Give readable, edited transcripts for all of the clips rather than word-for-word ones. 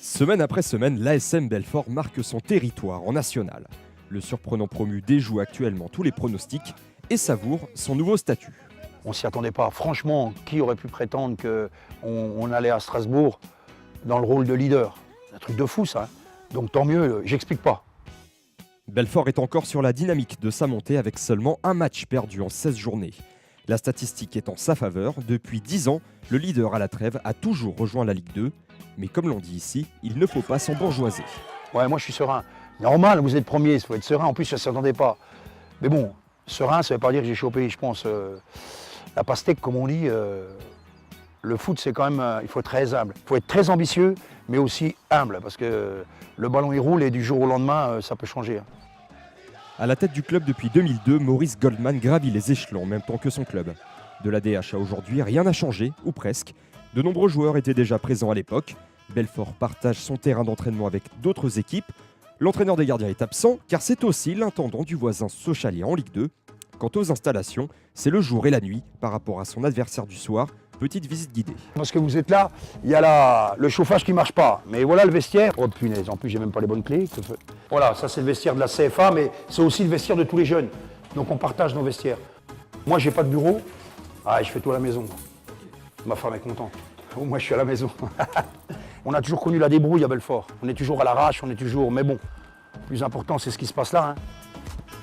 Semaine après semaine, l'ASM Belfort marque son territoire en national. Le surprenant promu déjoue actuellement tous les pronostics et savoure son nouveau statut. On s'y attendait pas. Franchement, qui aurait pu prétendre qu'on allait à Strasbourg dans le rôle de leader? Un truc de fou ça. Donc tant mieux, j'explique pas. Belfort est encore sur la dynamique de sa montée avec seulement un match perdu en 16 journées. La statistique est en sa faveur. Depuis 10 ans, le leader à la trêve a toujours rejoint la Ligue 2. Mais comme l'on dit ici, il ne faut pas s'embourgeoiser. Ouais, moi je suis serein. Normal, vous êtes premier, il faut être serein. En plus, ça ne s'attendait pas. Mais bon, serein, ça ne veut pas dire que j'ai chopé, je pense, la pastèque, comme on dit. Le foot, c'est quand même, il faut être très humble. Il faut être très ambitieux, mais aussi humble, parce que le ballon il roule et du jour au lendemain, ça peut changer. À la tête du club depuis 2002, Maurice Goldman gravit les échelons en même temps que son club. De la DH à aujourd'hui, rien n'a changé, ou presque. De nombreux joueurs étaient déjà présents à l'époque. Belfort partage son terrain d'entraînement avec d'autres équipes. L'entraîneur des gardiens est absent, car c'est aussi l'intendant du voisin Sochalier en Ligue 2. Quant aux installations, c'est le jour et la nuit par rapport à son adversaire du soir. Petite visite guidée. Parce que vous êtes là, il y a le chauffage qui ne marche pas. Mais voilà le vestiaire. Oh punaise, en plus j'ai même pas les bonnes clés. Voilà, ça c'est le vestiaire de la CFA, mais c'est aussi le vestiaire de tous les jeunes. Donc on partage nos vestiaires. Moi j'ai pas de bureau. Ah, je fais tout à la maison. Ma femme est contente. Oh, moi je suis à la maison. On a toujours connu la débrouille à Belfort. On est toujours à l'arrache, on est toujours... Mais bon, le plus important c'est ce qui se passe là.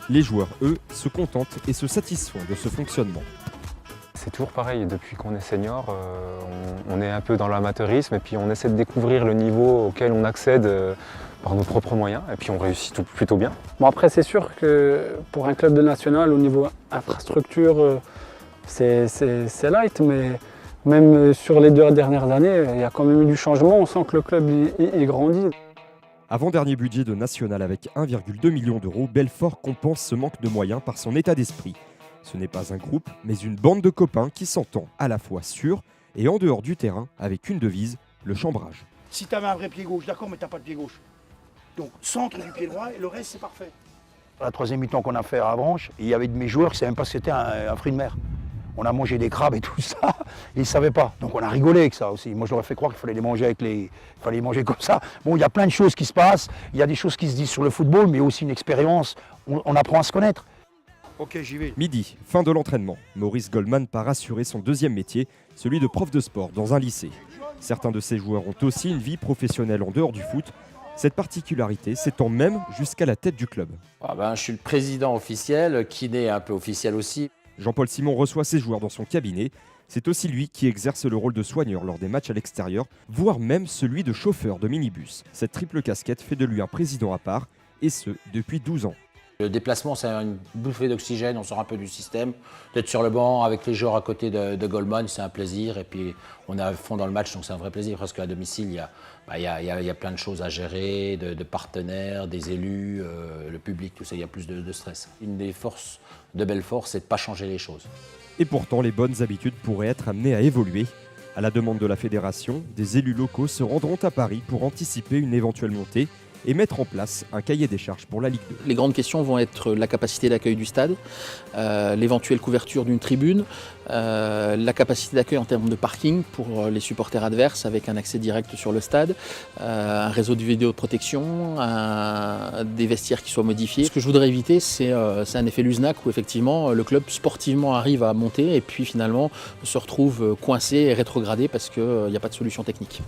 Les joueurs, eux, se contentent et se satisfont de ce fonctionnement. C'est toujours pareil, depuis qu'on est senior, on est un peu dans l'amateurisme et puis on essaie de découvrir le niveau auquel on accède par nos propres moyens et puis on réussit plutôt bien. Bon après c'est sûr que pour un club de national au niveau infrastructure c'est light, mais même sur les 2 dernières années il y a quand même eu du changement, on sent que le club il grandit. Avant-dernier budget de national avec 1,2 million d'euros, Belfort compense ce manque de moyens par son état d'esprit. Ce n'est pas un groupe, mais une bande de copains qui s'entend à la fois sur et en dehors du terrain avec une devise, le chambrage. Si tu avais un vrai pied gauche, d'accord, mais tu n'as pas de pied gauche. Donc centre du pied droit et le reste c'est parfait. La troisième mi-temps qu'on a fait à Avranches, il y avait de mes joueurs qui ne savaient même pas ce que c'était un fruit de mer. On a mangé des crabes et tout ça, et ils ne savaient pas. Donc on a rigolé avec ça aussi. Moi je leur ai fait croire qu'il fallait les manger comme ça. Bon, il y a plein de choses qui se passent, il y a des choses qui se disent sur le football, mais aussi une expérience, on apprend à se connaître. Ok, j'y vais. Midi, fin de l'entraînement. Maurice Goldman part assurer son deuxième métier, celui de prof de sport dans un lycée. Certains de ses joueurs ont aussi une vie professionnelle en dehors du foot. Cette particularité s'étend même jusqu'à la tête du club. Je suis le président officiel, kiné un peu officiel aussi. Jean-Paul Simon reçoit ses joueurs dans son cabinet. C'est aussi lui qui exerce le rôle de soigneur lors des matchs à l'extérieur, voire même celui de chauffeur de minibus. Cette triple casquette fait de lui un président à part, et ce, depuis 12 ans. Le déplacement, c'est une bouffée d'oxygène, on sort un peu du système. D'être sur le banc avec les joueurs à côté de Goldman, c'est un plaisir. Et puis on est à fond dans le match, donc c'est un vrai plaisir. Parce qu'à domicile, il y a plein de choses à gérer, de partenaires, des élus, le public, tout ça, il y a plus de stress. Une des forces de Belfort, c'est de ne pas changer les choses. Et pourtant, les bonnes habitudes pourraient être amenées à évoluer. À la demande de la fédération, des élus locaux se rendront à Paris pour anticiper une éventuelle montée et mettre en place un cahier des charges pour la Ligue 2. Les grandes questions vont être la capacité d'accueil du stade, l'éventuelle couverture d'une tribune, la capacité d'accueil en termes de parking pour les supporters adverses avec un accès direct sur le stade, un réseau de vidéoprotection, des vestiaires qui soient modifiés. Ce que je voudrais éviter, c'est un effet Luznac où effectivement le club sportivement arrive à monter et puis finalement se retrouve coincé et rétrogradé parce qu'il n'y a pas de solution technique.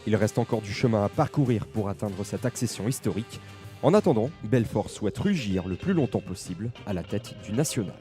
Il reste encore du chemin à parcourir pour atteindre cette accession historique. En attendant, Belfort souhaite rugir le plus longtemps possible à la tête du national.